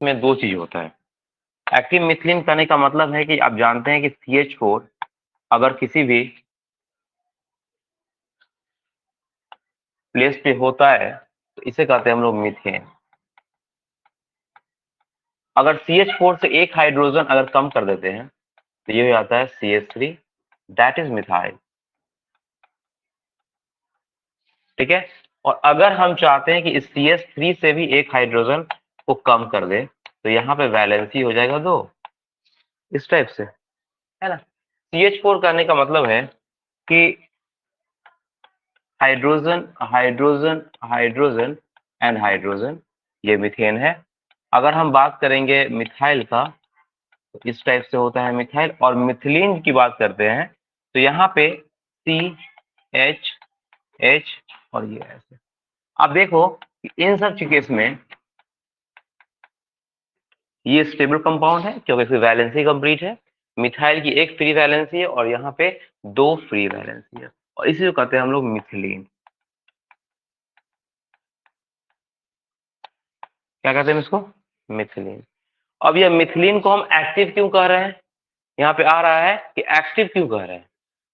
इसमें दो चीज होता है। एक्टिव मिथिलीन कहने का मतलब है कि आप जानते हैं कि CH4 अगर किसी भी प्लेस पे होता है तो इसे कहते हैं हम लोग मीथेन। अगर CH4 से एक हाइड्रोजन अगर कम कर देते हैं तो ये हो जाता है CH3, दैट इज मिथाइल। ठीक है, और अगर हम चाहते हैं कि इस CH3 से भी एक हाइड्रोजन को कम कर दे तो यहाँ पे वैलेंसी हो जाएगा 2, इस टाइप से, है ना। CH4 कहने का मतलब है कि hydrogen hydrogen hydrogen and hydrogen, ये मीथेन है। अगर हम बात करेंगे मिथाइल का तो इस टाइप से होता है मिथाइल, और मिथिलीन की बात करते हैं तो यहाँ पे CH और ये ऐसे। आप देखो कि इन सब केस में ये स्टेबल कंपाउंड है क्योंकि इसकी वैलेंसी कंप्लीट है। मिथाइल की एक फ्री वैलेंसी है और यहाँ पे 2 फ्री वैलेंसी है, और इसी को कहते हैं हम लोग मिथिलीन। क्या कहते हैं इसको? मिथिलीन। अब ये मिथिलीन को हम एक्टिव क्यों कह रहे हैं? यहाँ पे आ रहा है कि एक्टिव क्यों कह रहे हैं।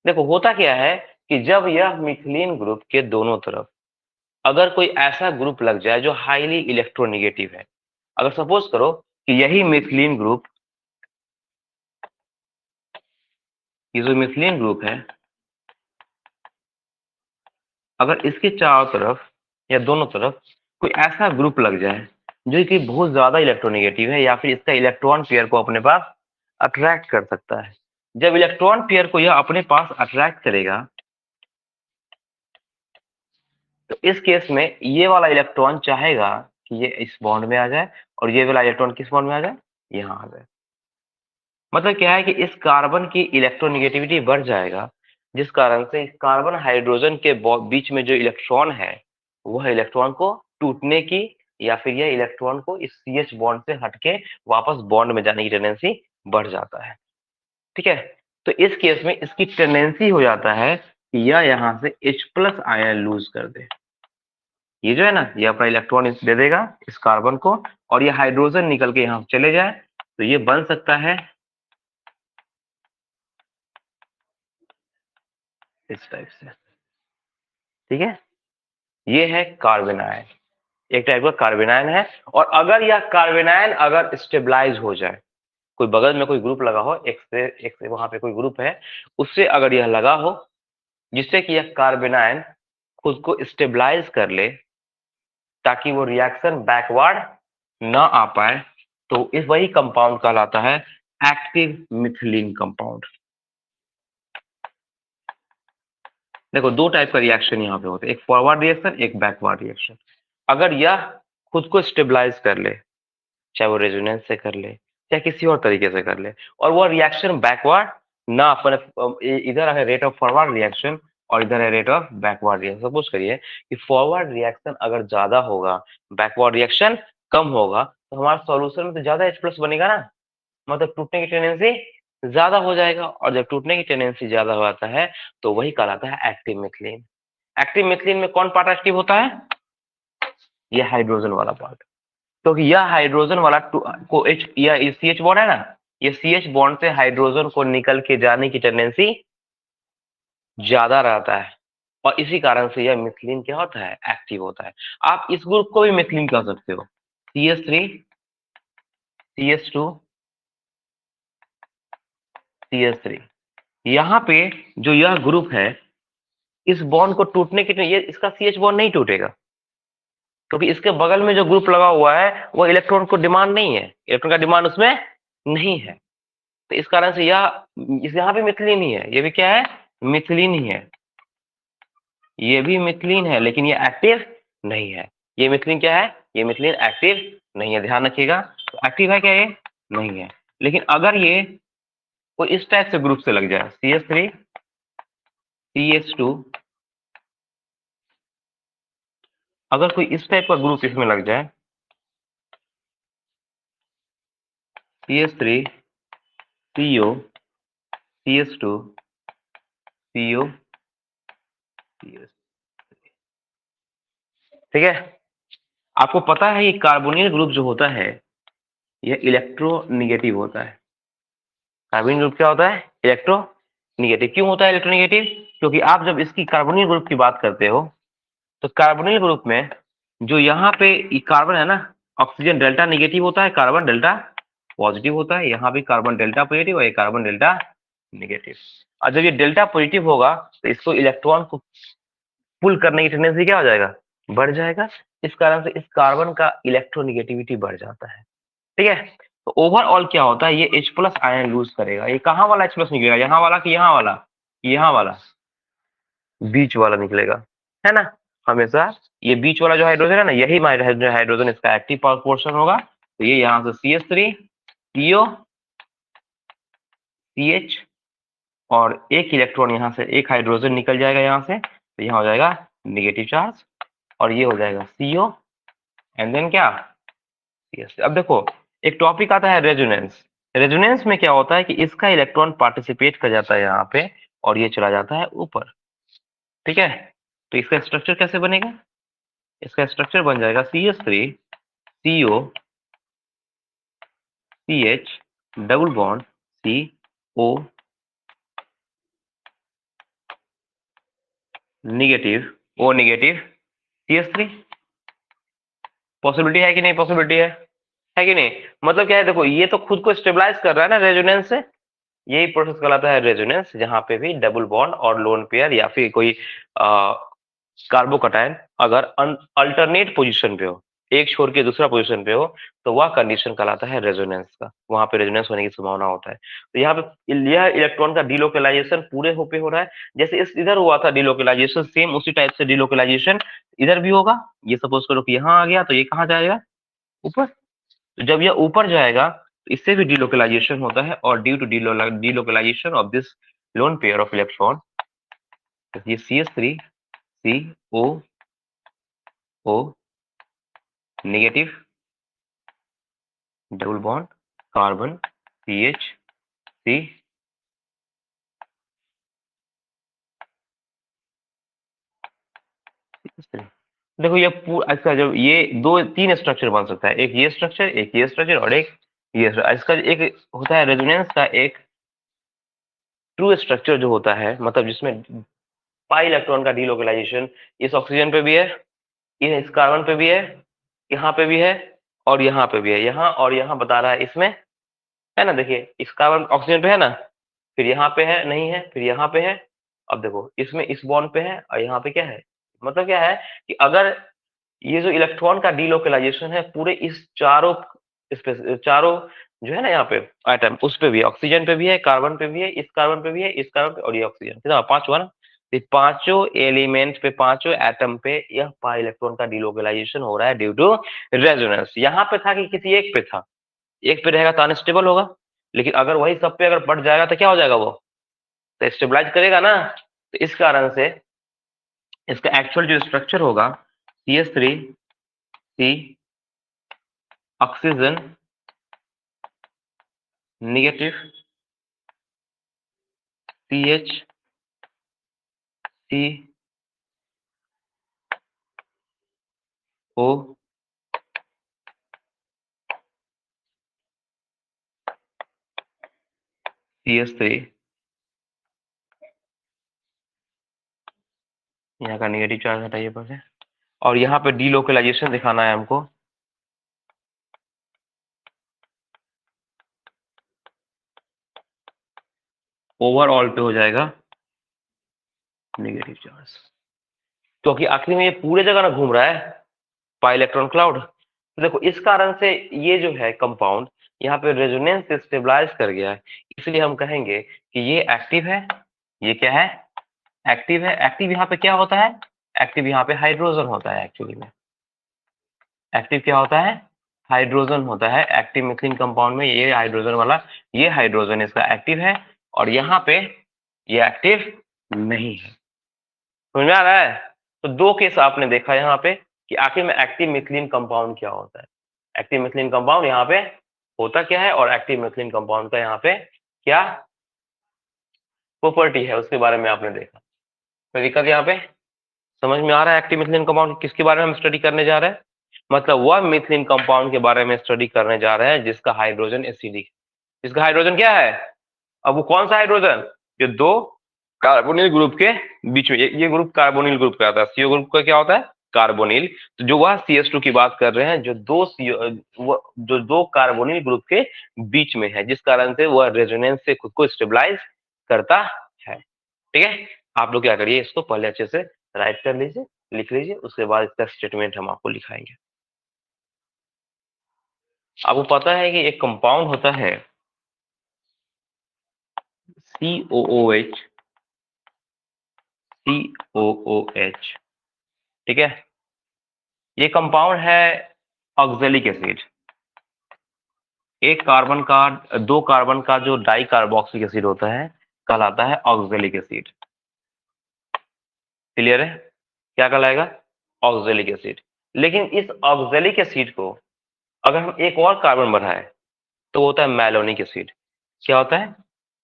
देखो होता क्या है कि जब यह मिथिलीन ग्रुप के दोनों तरफ अगर कोई ऐसा ग्रुप लग जाए जो हाईली इलेक्ट्रोनेगेटिव है, अगर सपोज करो कि यही मिथिलीन ग्रुप, ये जो मिथिलीन ग्रुप है, अगर इसके चारों तरफ या दोनों तरफ कोई ऐसा ग्रुप लग जाए जो कि बहुत ज्यादा इलेक्ट्रोनेगेटिव है या फिर इसका इलेक्ट्रॉन पेयर को अपने पास अट्रैक्ट कर सकता है, जब इलेक्ट्रॉन पेयर को यह अपने पास अट्रैक्ट करेगा तो इस केस में ये वाला इलेक्ट्रॉन चाहेगा कि ये इस बॉन्ड में आ जाए और ये वाला इलेक्ट्रॉन किस बॉन्ड में आ जाए, यहाँ आ जाए। मतलब क्या है कि इस कार्बन की इलेक्ट्रोनेगेटिविटी बढ़ जाएगा, जिस कारण से इस कार्बन हाइड्रोजन के बीच में जो इलेक्ट्रॉन है वह इलेक्ट्रॉन को टूटने की या फिर यह इलेक्ट्रॉन को इस CH बॉन्ड से हटके वापस बॉन्ड में जाने की टेंडेंसी बढ़ जाता है। ठीक है, तो इस केस में इसकी टेंडेंसी हो जाता है कि यह यहाँ से H+ आयन लूज कर दे। ये जो है ना, ये अपना इलेक्ट्रॉन दे देगा इस कार्बन को और ये हाइड्रोजन निकल के यहाँ चले जाए तो ये बन सकता है इस टाइप से। ठीक है, ये है कार्बेनायन, एक टाइप का कार्बेनायन है। और अगर यह कार्बेनायन अगर स्टेबलाइज हो जाए, कोई बगल में कोई ग्रुप लगा हो, एक से वहां पे कोई ग्रुप है, उससे अगर यह लगा हो जिससे कि यह कार्बेनायन खुद को स्टेबलाइज कर ले ताकि वो रिएक्शन बैकवर्ड ना आ पाए, तो इस वही कंपाउंड कहलाता है एक्टिव मिथिलीन कंपाउंड। देखो दो टाइप का रिएक्शन यहाँ पे होता है, एक फॉरवर्ड रिएक्शन, एक बैकवर्ड रिएक्शन। अगर यह खुद को स्टेबलाइज कर ले, चाहे वो रेजोनेंस से कर ले चाहे किसी और तरीके से कर ले, और वो रिएक्शन बैकवर्ड ना अपने, इधर है रेट ऑफ फॉरवर्ड रिएक्शन और इधर है rate of backward reaction. Suppose करिए कि फॉरवर्ड रिएक्शन अगर ज्यादा होगा, बैकवर्ड रिएक्शन कम होगा, तो हमारे सॉल्यूशन में तो ज्यादा H+ बनेगा ना, मतलब टूटने की टेंडेंसी ज्यादा हो जाएगा, और जब टूटने की टेंडेंसी ज्यादा हो जाता है तो वही कहलाता है एक्टिव मिथिलीन। एक्टिव मिथिलीन में कौन पार्ट एक्टिव होता है? ये हाइड्रोजन वाला पार्ट, क्योंकि यह हाइड्रोजन वाला को H या CH बॉन्ड है ना, ये CH बॉन्ड से हाइड्रोजन को निकल के जाने की टेंडेंसी ज्यादा रहता है, और इसी कारण से यह मिथिलीन क्या होता है, एक्टिव होता है। आप इस ग्रुप को भी मिथिलीन कह सकते हो, CH3 CH2 CH3। यहाँ पे जो यह ग्रुप है, इस बॉन्ड को टूटने के ये इसका CH बॉन्ड नहीं टूटेगा, क्योंकि इसके बगल में जो ग्रुप लगा हुआ है वो इलेक्ट्रॉन को डिमांड नहीं है, इलेक्ट्रॉन का डिमांड उसमें नहीं है। तो इस कारण से यह इस यहाँ भी मिथिलीन ही है, ये भी क्या है, मिथिलीन ही है। ये भी मिथिलीन है लेकिन ये एक्टिव नहीं है। ये मिथिलीन क्या है, ये मिथिलीन एक्टिव नहीं है, ध्यान रखिएगा। तो एक्टिव है क्या, ये नहीं है। लेकिन अगर ये कोई इस टाइप से ग्रुप से लग जाए, CH3 CH2, अगर कोई इस टाइप का ग्रुप इसमें लग जाए, CH3 CO CH2 CO CS, ठीक है। आपको पता है ये कार्बोनिल ग्रुप जो होता है यह इलेक्ट्रोनिगेटिव होता है। कार्बोनिल ग्रुप क्या होता है? इलेक्ट्रोनिगेटिव। क्यों होता है इलेक्ट्रोनिगेटिव? क्योंकि आप जब इसकी कार्बोनिल ग्रुप की बात करते हो तो कार्बोनिल ग्रुप में जो यहाँ पे कार्बन है ना, ऑक्सीजन डेल्टा निगेटिव होता है, कार्बन डेल्टा पॉजिटिव होता है। यहाँ भी कार्बन डेल्टा पॉजिटिव और ये कार्बन डेल्टा निगेटिव। और जब ये डेल्टा पॉजिटिव होगा तो इसको इलेक्ट्रॉन को पुल करने की टेंडेंसी क्या हो जाएगा? बढ़ जाएगा। इस कारण से इस कार्बन का इलेक्ट्रोनिगेटिविटी बढ़ जाता है। ठीक है, तो ओवरऑल क्या होता है, ये H प्लस आयन लूज करेगा। ये कहाँ वाला H प्लस निकलेगा? यहाँ वाला कि यहाँ वाला? यहाँ वाला, बीच वाला निकलेगा, है ना। हमेशा ये बीच वाला जो हाइड्रोजन है ना, यही हाइड्रोजन इसका एक्टिव पोर्शन होगा। तो ये यहाँ से CH3 CO CH और एक इलेक्ट्रॉन यहाँ से, एक हाइड्रोजन निकल जाएगा यहाँ से, तो यहाँ हो जाएगा निगेटिव चार्ज और ये हो जाएगा CO एंड देन क्या? CS। अब देखो एक टॉपिक आता है रेजोनेंस। रेजोनेंस में क्या होता है कि इसका इलेक्ट्रॉन पार्टिसिपेट कर जाता है यहाँ पे और ये चला जाता है ऊपर। ठीक है, तो इसका स्ट्रक्चर कैसे बनेगा? इसका स्ट्रक्चर बन जाएगा CH3 CO CH double bond CO negative O negative CH3। Possibility है कि नहीं? पॉसिबिलिटी है कि नहीं? मतलब क्या है, देखो ये तो खुद को स्टेबलाइज कर रहा है ना रेजोनेंस से। यही प्रोसेस कहलाता है रेजोनेंस, जहां पे भी डबल बॉन्ड और लोन पेयर या फिर कोई कार्बोकटायन अगर अल्टरनेट पोजीशन पे हो, एक छोड़ के दूसरा पोजीशन पे हो, तो वह कंडीशन कहलाता है रेजोनेंस का। वहां पे रेजोनेंस होने की संभावना होता है। तो यहाँ पे यह इलेक्ट्रॉन का डिलोकलाइजेशन पूरे हो पे हो रहा है। जैसे इस इधर हुआ था डिलोकलाइजेशन, सेम उसी टाइप से डिलोकलाइजेशन इधर भी होगा। ये सपोज करो कि यहाँ आ गया तो ये कहाँ जाएगा? ऊपर। तो जब यह ऊपर जाएगा तो इससे भी डिलोकलाइजेशन होता है और due to delocalization of this lone pair of electron, ये CH3 CO O negative double bond carbon CH3 देखो ये पूरा इसका जब ये दो तीन स्ट्रक्चर बन सकता है, एक ये स्ट्रक्चर, एक ये स्ट्रक्चर और एक ये इसका एक होता है रेजोनेंस का एक ट्रू स्ट्रक्चर जो होता है, मतलब जिसमें पाई इलेक्ट्रॉन का डिलोकलाइजेशन इस ऑक्सीजन पे भी है, इस कार्बन पे भी है, यहाँ पे भी है और यहाँ पे भी है। यहाँ और यहाँ बता रहा है इसमें, है ना। देखिए इस कार्बन ऑक्सीजन पे है ना, फिर यहाँ पे है नहीं है, फिर यहाँ पे है। अब देखो इसमें इस बॉन्ड पे है और यहाँ पे क्या है। मतलब क्या है कि अगर ये जो इलेक्ट्रॉन का डिलोकलाइजेशन है पूरे इस चारों चारों जो है ना यहाँ पे एटम, उस पे भी है, ऑक्सीजन पे भी है, कार्बन पे भी है, इस कार्बन पे भी है, इस कार्बन पे और ये ऑक्सीजन, कितना? पांच हुआ ना। ये पांचों एलिमेंट पे, पांचों एटम पे यह पाई इलेक्ट्रॉन का डिलोकलाइजेशन हो रहा है ड्यू टू रेजोनेंस। यहाँ पे था कि किसी एक पे था, एक पे रहेगा तो अनस्टेबल होगा, लेकिन अगर वही सब पे अगर बढ़ जाएगा तो क्या हो जाएगा? वो तो स्टेबलाइज करेगा ना। तो इस कारण से इसका एक्चुअल जो स्ट्रक्चर होगा CH3 C oxygen negative CH C O CH3, यहाँ का नेगेटिव चार्ज हटाइए पर, और यहाँ पे डिलोकलाइजेशन दिखाना है हमको। ओवरऑल पे हो जाएगा नेगेटिव चार्ज, क्योंकि आखिर में ये पूरे जगह ना घूम रहा है पाई इलेक्ट्रॉन क्लाउड। तो देखो इस कारण से ये जो है कंपाउंड यहाँ पे रेजोनेंस से स्टेबलाइज कर गया है, इसलिए हम कहेंगे कि ये एक्टिव है। ये क्या है? एक्टिव है। एक्टिव यहाँ पे क्या होता है? एक्टिव यहाँ पे हाइड्रोजन होता है। एक्चुअली में एक्टिव क्या होता है? हाइड्रोजन होता है। एक्टिव मिथिलीन कंपाउंड में ये हाइड्रोजन वाला, ये हाइड्रोजन इसका एक्टिव है और यहाँ पे ये एक्टिव नहीं है। समझ में आ रहा है? तो दो केस आपने देखा यहाँ पे कि आखिर में एक्टिव मिथिलीन कंपाउंड क्या होता है। एक्टिव मिथिलीन कंपाउंड यहाँ पे होता क्या है और एक्टिव मिथिलीन कंपाउंड का यहाँ पे क्या प्रॉपर्टी है उसके बारे में आपने देखा। कोई दिक्कत यहाँ पे? समझ में आ रहा है एक्टिव मिथिलीन कंपाउंड किसके बारे में हम स्टडी करने जा रहे हैं? मतलब वह मिथिलीन कंपाउंड के बारे में स्टडी करने जा रहे हैं जिसका हाइड्रोजन एसिडिक, जिसका हाइड्रोजन क्या है? अब वो कौन सा हाइड्रोजन? जो दो कार्बोनिल ग्रुप के बीच में, ये ग्रुप कार्बोनिल ग्रुप का आता है, सीओ ग्रुप का क्या होता है? कार्बोनिल। तो जो वह CH2 की बात कर रहे हैं, जो दो जो दो कार्बोनिल ग्रुप के बीच में है, जिस कारण से वह रेजोनेंस से खुद को स्टेबलाइज करता है। ठीक है, आप लोग क्या करिए, इसको पहले अच्छे से राइट कर लीजिए, लिख लीजिए, उसके बाद इसका स्टेटमेंट हम आपको लिखाएंगे। आपको पता है कि एक कंपाउंड होता है COOH, COOH, ठीक है, ये कंपाउंड है ऑक्जेलिक एसिड। एक कार्बन का, दो कार्बन का जो डाई कार्बोक्सिलिक एसिड होता है कहलाता है ऑक्जेलिक एसिड। क्लियर है? क्या कहलाएगा? Oxalic acid. लेकिन इस ऑक्जेलिक एसिड को अगर हम एक और कार्बन बढ़ाए तो होता है मैलोनिक एसिड। क्या होता है?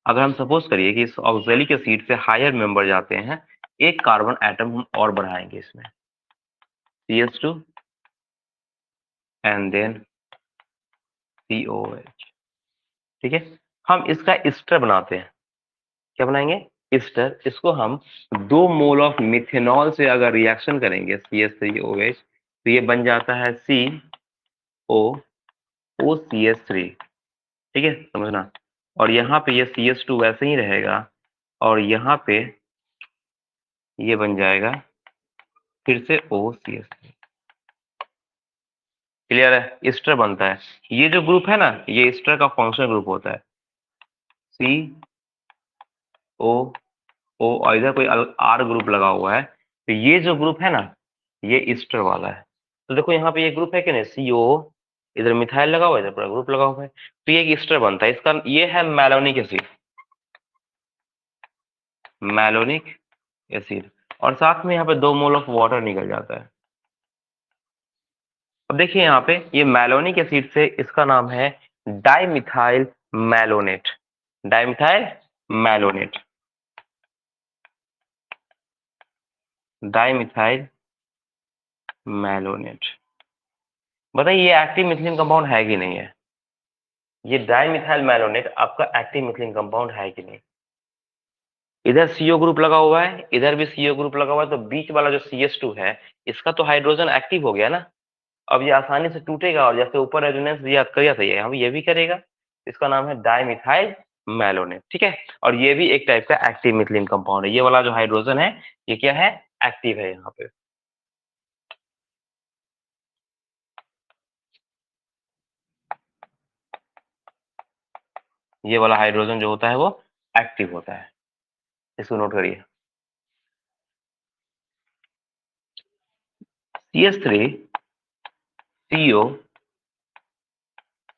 अगर हम सपोज करिए कि इस ऑक्जेलिक एसिड से हायर मेंबर जाते हैं, एक कार्बन एटम हम और बढ़ाएंगे इसमें, CH2 एंड देन COH, ठीक है, हम इसका एस्टर बनाते हैं। क्या बनाएंगे? एस्टर। इसको हम 2 मोल ऑफ मिथेनॉल से अगर रिएक्शन करेंगे CH3OH, तो ये बन जाता है COOCH3। ठीक है, समझना। और यहाँ पे ये CH2 वैसे ही रहेगा और यहाँ पे ये बन जाएगा फिर से OCH3। क्लियर है? एस्टर बनता है। ये जो ग्रुप है ना, ये एस्टर का फंक्शनल ग्रुप होता है, COO, और इधर कोई R ग्रुप लगा हुआ है, तो ये जो ग्रुप है ना, ये एस्टर वाला है। तो देखो यहाँ पे ये ग्रुप है कि नहीं, CO, इधर मिथाइल लगा हुआ है, इधर पूरा ग्रुप लगा हुआ है, तो ये एक एस्टर बनता है। इसका ये है मैलोनिक एसिड, मैलोनिक एसिड। और साथ में यहाँ पे 2 मोल ऑफ वाटर निकल जाता है। अब देखिए यहाँ पे ये मैलोनिक एसिड से इसका नाम है dimethyl malonate, dimethyl malonate, dimethyl malonate. बताइए ये एक्टिव मिथिलीन कंपाउंड है कि नहीं है? ये डाइमिथाइल मैलोनेट आपका एक्टिव मिथिलीन कंपाउंड है कि नहीं? इधर CO ग्रुप लगा हुआ है, इधर भी CO ग्रुप लगा हुआ है, तो बीच वाला जो CH2 है, इसका तो हाइड्रोजन एक्टिव हो गया ना। अब ये आसानी से टूटेगा और जैसे ऊपर रेजोनेंस याद किया था, ये भी करेगा। इसका नाम है डाइमिथाइल मैलोनेट। ठीक है, और ये भी एक टाइप का एक्टिव मिथिलीन कंपाउंड है। ये वाला जो हाइड्रोजन है, ये क्या है? एक्टिव है यहाँ पे। ये वाला हाइड्रोजन जो होता है वो एक्टिव होता है, इसको नोट करिए। CH3, CO,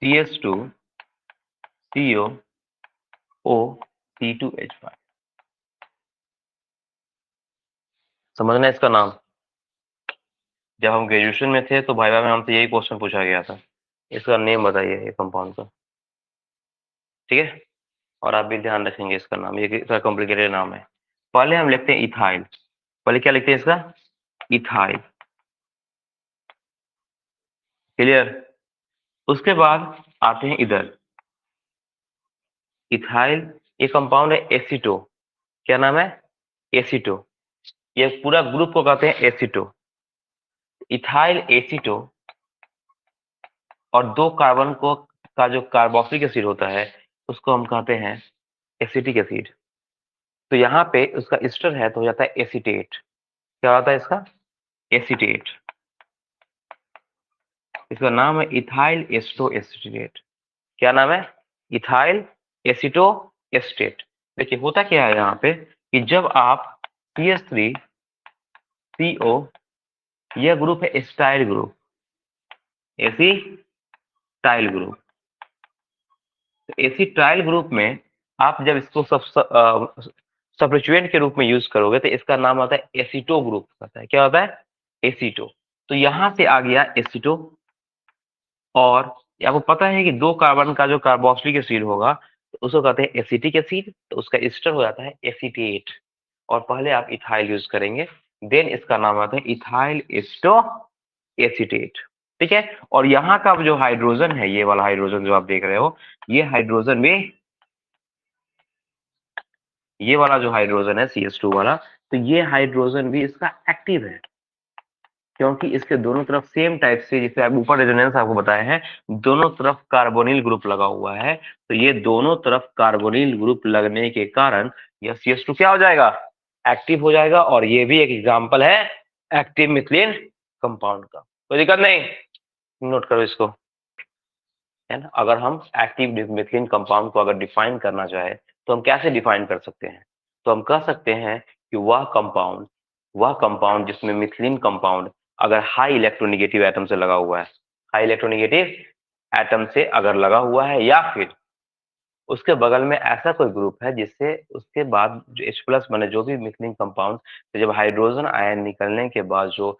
CH2, CO, O, C2H5। समझना इसका नाम। जब हम ग्रेजुएशन में थे तो भाईवा में हमसे यही क्वेश्चन पूछा गया था, इसका नेम बताइए ये कंपाउंड का। ठीक है, और आप भी ध्यान रखेंगे इसका नाम, ये इसका कॉम्प्लिकेटेड नाम है। पहले हम लिखते हैं इथाइल। पहले क्या लिखते हैं इसका? इथाइल। क्लियर? उसके बाद आते हैं इधर इथाइल, ये कंपाउंड है एसीटो। क्या नाम है? एसीटो। ये पूरा ग्रुप को कहते हैं एसीटो। इथाइल एसीटो, और 2 कार्बन को का जो कार्बोक्सिलिक एसिड होता है उसको हम कहते हैं एसिटिक एसिड। तो यहाँ पे उसका एस्टर है तो हो जाता है एसीटेट। क्या होता है इसका? एसीटेट। इसका नाम है इथाइल एस्टो एसीटेट। क्या नाम है? Ethyl aceto estate. देखिए होता क्या है यहाँ पे कि जब आप CH3CO, यह ग्रुप है acetyl group, acetyl group. Acetyl group में आप जब इसको सब्स्टिट्यूएंट के रूप में यूज करोगे तो इसका नाम आता है एसीटो ग्रुप होता है। क्या होता है? एसीटो। तो यहां से आ गया एसीटो। और आपको पता है कि 2 कार्बन का जो कार्बोक्सिलिक एसिड होगा तो उसको कहते हैं एसिटिक एसिड, तो उसका एस्टर हो जाता है एसीटेट। और पहले आप इथाइल यूज करेंगे, देन इसका नाम आता है इथाइल एस्टो एसीटेट। ठीक है। और यहाँ का जो हाइड्रोजन है, ये वाला हाइड्रोजन जो आप देख रहे हो, ये हाइड्रोजन भी, ये वाला जो हाइड्रोजन है CH2 वाला, तो ये हाइड्रोजन भी इसका एक्टिव है, क्योंकि इसके दोनों तरफ सेम टाइप से, जिसे आप ऊपर रेजोनेंस आपको बताए हैं, दोनों तरफ कार्बोनिल ग्रुप लगा हुआ है। तो ये दोनों तरफ कार्बोनिल ग्रुप लगने के कारण यह CH2 क्या हो जाएगा, एक्टिव हो जाएगा। और ये भी एक एग्जांपल है एक्टिव मिथिलीन कंपाउंड का। कोई दिक्कत नहीं, नोट करो इसको, है ना। अगर हम एक्टिव मिथिलीन कंपाउंड को अगर डिफाइन करना चाहे तो हम कैसे डिफाइन कर सकते हैं, तो हम कह सकते हैं कि वह कंपाउंड जिसमें मिथिलीन कंपाउंड अगर हाई इलेक्ट्रोनेगेटिव एटम से लगा हुआ है, हाई इलेक्ट्रोनेगेटिव एटम से अगर लगा हुआ है, या फिर उसके बगल में ऐसा कोई ग्रुप है जिससे उसके बाद जो H+ बने, जो भी मिथिलीन कंपाउंड, तो जब हाइड्रोजन आयन निकलने के बाद जो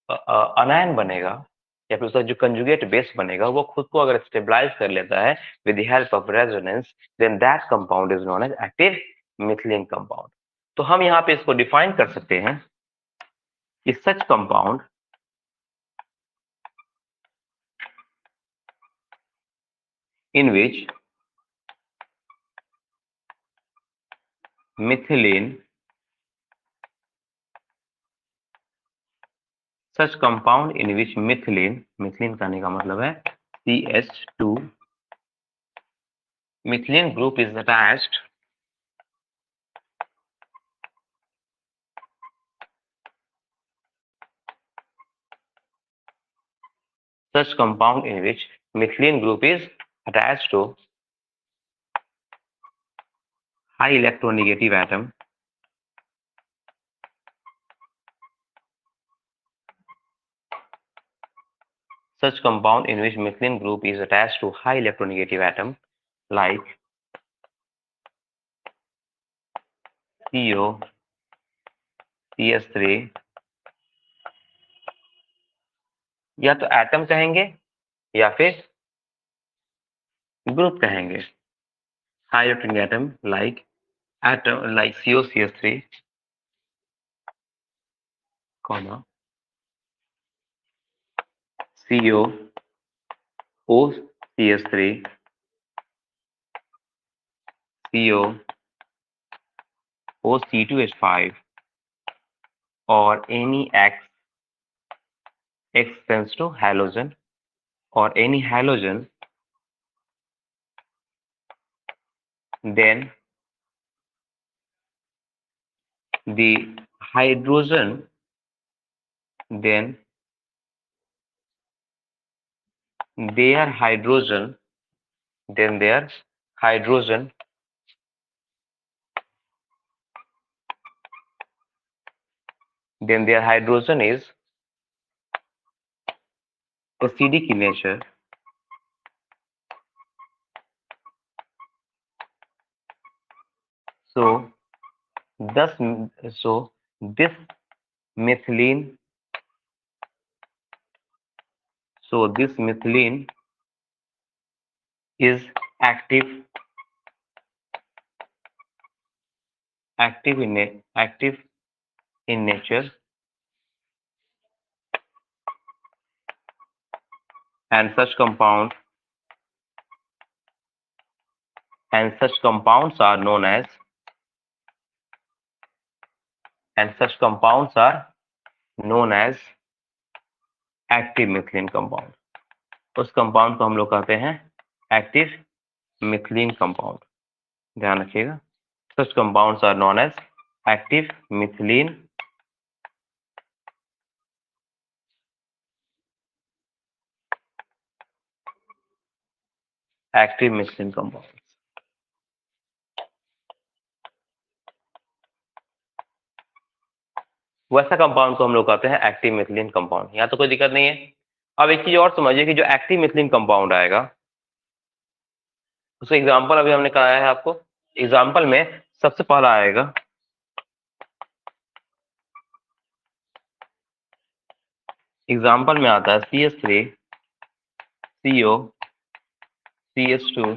अनायन बनेगा, या फिर उसका जो कंजुगेट बेस बनेगा, वो खुद को अगर स्टेबलाइज कर लेता है with the help of resonance, then that compound is known as active methylene compound. तो हम यहाँ पे इसको डिफाइन कर सकते हैं कि सच compound in which methylene, such compound in which methylene कहने का मतलब है CH2, methylene group is attached, such compound in which methylene group is attached to high electronegative atom, such compound in which methylene group is attached to high electronegative atom like CO, CH3, या तो atom कहेंगे या फिर group कहेंगे। High electronegative atom like COCH3, comma COOCH3, COOC2H5, or any X tends to halogen, or any halogen, then the hydrogen, then their hydrogen, then their hydrogen, then their hydrogen is acidic in nature. So thus, so this methylene, so this methylene is active, active in nature, and such compounds are known as, active methylene compound. उस compound को हम लोग कहते हैं active methylene compound, ध्यान रखिएगा। Such compounds are known as active methylene compound. वैसा compound को हम लोग कहते हैं एक्टिव मिथिलीन कंपाउंड। यहाँ तो कोई दिक्कत नहीं है। अब एक चीज और समझिए कि जो एक्टिव मिथिलीन कंपाउंड आएगा, उसका एग्जाम्पल अभी हमने कराया है आपको। एग्जाम्पल में सबसे पहला आएगा एग्जाम्पल में आता है CH3, CO, CH2,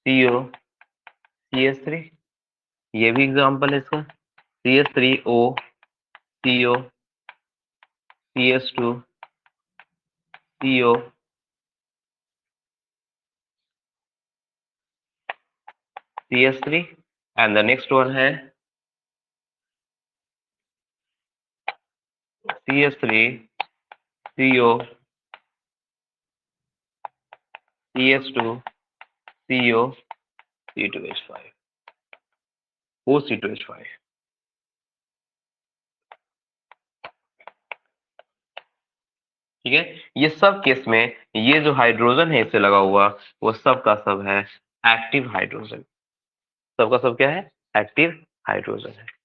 CO, CH3, ये भी एग्जाम्पल है इसका। CH3O, CO, CH2 CO CH3 and the next one है CH3 CO CH2 CO C2H5 OC2H5। ठीक है, ये सब केस में ये जो हाइड्रोजन है इससे लगा हुआ वो सब का सब है एक्टिव हाइड्रोजन। सबका सब क्या है? एक्टिव हाइड्रोजन है।